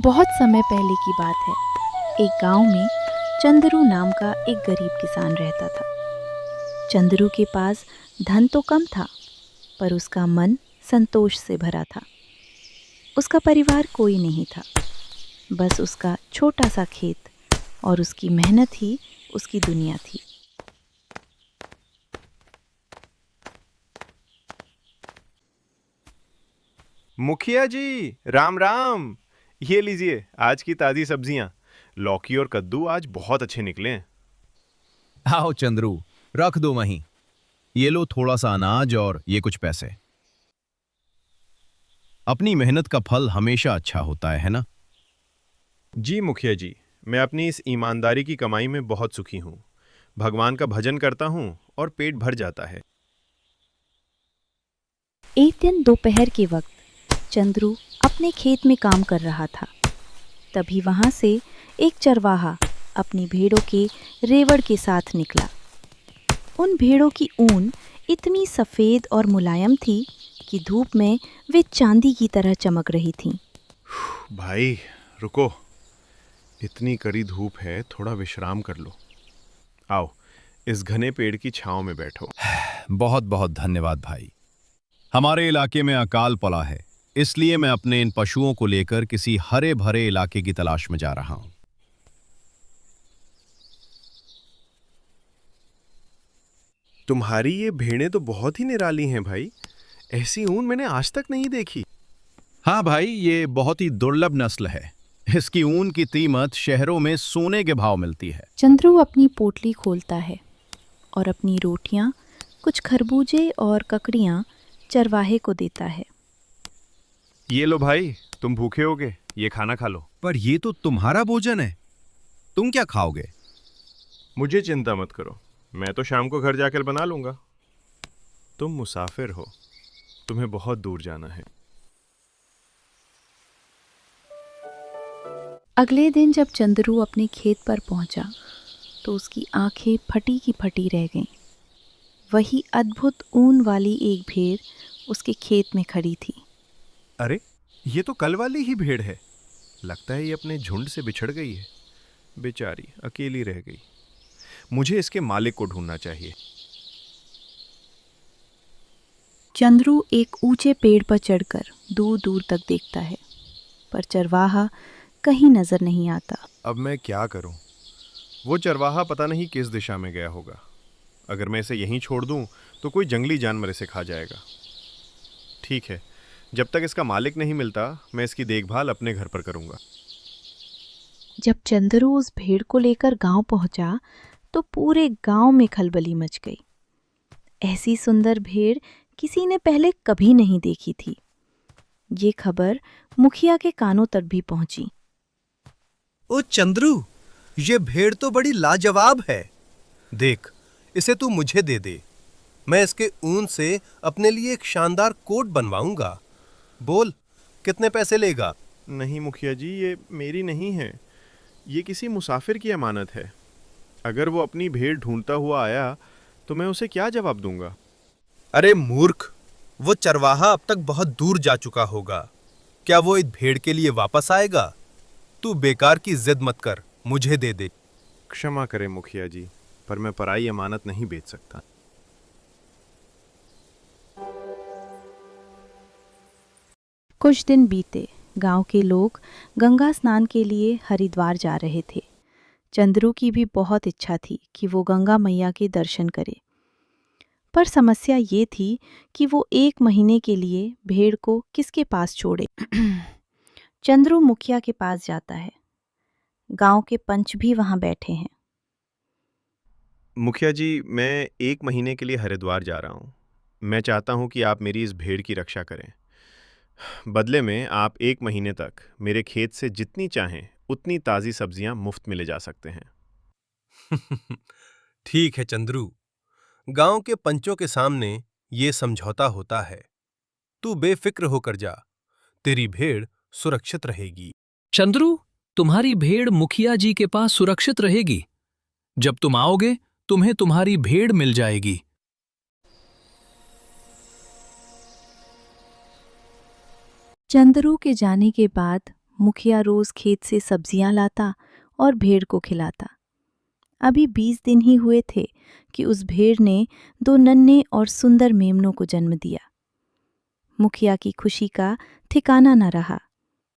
बहुत समय पहले की बात है। एक गांव में चंद्रू नाम का एक गरीब किसान रहता था। चंद्रू के पास धन तो कम था, पर उसका मन संतोष से भरा था। उसका परिवार कोई नहीं था, बस उसका छोटा सा खेत और उसकी मेहनत ही उसकी दुनिया थी। मुखिया जी, राम राम। ये लीजिए आज की ताजी सब्जियां। लौकी और कद्दू आज बहुत अच्छे निकले हैं। आओ चंद्रू, रख दो वहीं। ये लो थोड़ा सा अनाज और ये कुछ पैसे। अपनी मेहनत का फल हमेशा अच्छा होता है ना? जी मुखिया जी, मैं अपनी इस ईमानदारी की कमाई में बहुत सुखी हूँ। भगवान का भजन करता हूँ और पेट भर जाता है। एक दिन दोपहर के वक्त चंद्रू अपने खेत में काम कर रहा था। तभी वहां से एक चरवाहा अपनी भेड़ों के रेवड़ के साथ निकला। उन भेड़ों की ऊन इतनी सफ़ेद और मुलायम थी कि धूप में वे चांदी की तरह चमक रही थीं। भाई रुको, इतनी कड़ी धूप है, थोड़ा विश्राम कर लो। आओ इस घने पेड़ की छांव में बैठो। बहुत बहुत धन्यवाद भाई। हमारे इलाके में अकाल पड़ा है, इसलिए मैं अपने इन पशुओं को लेकर किसी हरे भरे इलाके की तलाश में जा रहा हूं। तुम्हारी ये भेड़ें तो बहुत ही निराली हैं भाई। ऐसी ऊन मैंने आज तक नहीं देखी। हाँ भाई, ये बहुत ही दुर्लभ नस्ल है। इसकी ऊन की कीमत शहरों में सोने के भाव मिलती है। चंद्रू अपनी पोटली खोलता है और अपनी रोटियां, कुछ खरबूजे और ककड़ियां चरवाहे को देता है। ये लो भाई, तुम भूखे होगे, ये खाना खा लो। पर ये तो तुम्हारा भोजन है, तुम क्या खाओगे? मुझे चिंता मत करो, मैं तो शाम को घर जाकर बना लूंगा। तुम मुसाफिर हो, तुम्हें बहुत दूर जाना है। अगले दिन जब चंद्रू अपने खेत पर पहुंचा तो उसकी आंखें फटी की फटी रह गईं। वही अद्भुत ऊन वाली एक भेड़ उसके खेत में खड़ी थी। अरे, ये तो कल वाली ही भेड़ है। लगता है ये अपने झुंड से बिछड़ गई है। बेचारी अकेली रह गई। मुझे इसके मालिक को ढूंढना चाहिए। चंद्रू एक ऊंचे पेड़ पर चढ़कर दूर दूर तक देखता है, पर चरवाहा कहीं नजर नहीं आता। अब मैं क्या करूं? वो चरवाहा पता नहीं किस दिशा में गया होगा। अगर मैं इसे यहीं छोड़ दूं तो कोई जंगली जानवर इसे खा जाएगा। ठीक है, जब तक इसका मालिक नहीं मिलता मैं इसकी देखभाल अपने घर पर करूंगा। जब चंद्रू उस भेड़ को लेकर गांव पहुंचा तो पूरे गांव में खलबली मच गई। ऐसी सुंदर भेड़ किसी ने पहले कभी नहीं देखी थी। ये खबर मुखिया के कानों तक भी पहुंची। ओ चंद्रू, ये भेड़ तो बड़ी लाजवाब है। देख, इसे तू मुझे दे दे। मैं इसके ऊन से अपने लिए एक शानदार कोट बनवाऊंगा। बोल, कितने पैसे लेगा? नहीं मुखिया जी, ये मेरी नहीं है। ये किसी मुसाफिर की अमानत है। अगर वो अपनी भेड़ ढूंढता हुआ आया तो मैं उसे क्या जवाब दूंगा? अरे मूर्ख, वो चरवाहा अब तक बहुत दूर जा चुका होगा। क्या वो इस भेड़ के लिए वापस आएगा? तू बेकार की जिद मत कर, मुझे दे दे। क्षमा करें मुखिया जी, पर मैं पराई अमानत नहीं बेच सकता। कुछ दिन बीते। गांव के लोग गंगा स्नान के लिए हरिद्वार जा रहे थे। चंद्रू की भी बहुत इच्छा थी कि वो गंगा मैया के दर्शन करे, पर समस्या ये थी कि वो 1 महीने के लिए भेड़ को किसके पास छोड़े। चंद्रू मुखिया के पास जाता है। गांव के पंच भी वहां बैठे हैं। मुखिया जी, मैं 1 महीने के लिए हरिद्वार जा रहा हूँ। मैं चाहता हूँ कि आप मेरी इस भेड़ की रक्षा करें। बदले में आप 1 महीने तक मेरे खेत से जितनी चाहें उतनी ताज़ी सब्जियां मुफ्त में ले जा सकते हैं। ठीक है चंद्रू, गांव के पंचों के सामने ये समझौता होता है। तू बेफिक्र होकर जा, तेरी भेड़ सुरक्षित रहेगी। चंद्रू, तुम्हारी भेड़ मुखिया जी के पास सुरक्षित रहेगी। जब तुम आओगे तुम्हें तुम्हारी भेड़ मिल जाएगी। चंद्रू के जाने के बाद मुखिया रोज खेत से सब्जियां लाता और भेड़ को खिलाता। अभी 20 दिन ही हुए थे कि उस भेड़ ने 2 नन्हे और सुंदर मेमनों को जन्म दिया। मुखिया की खुशी का ठिकाना न रहा।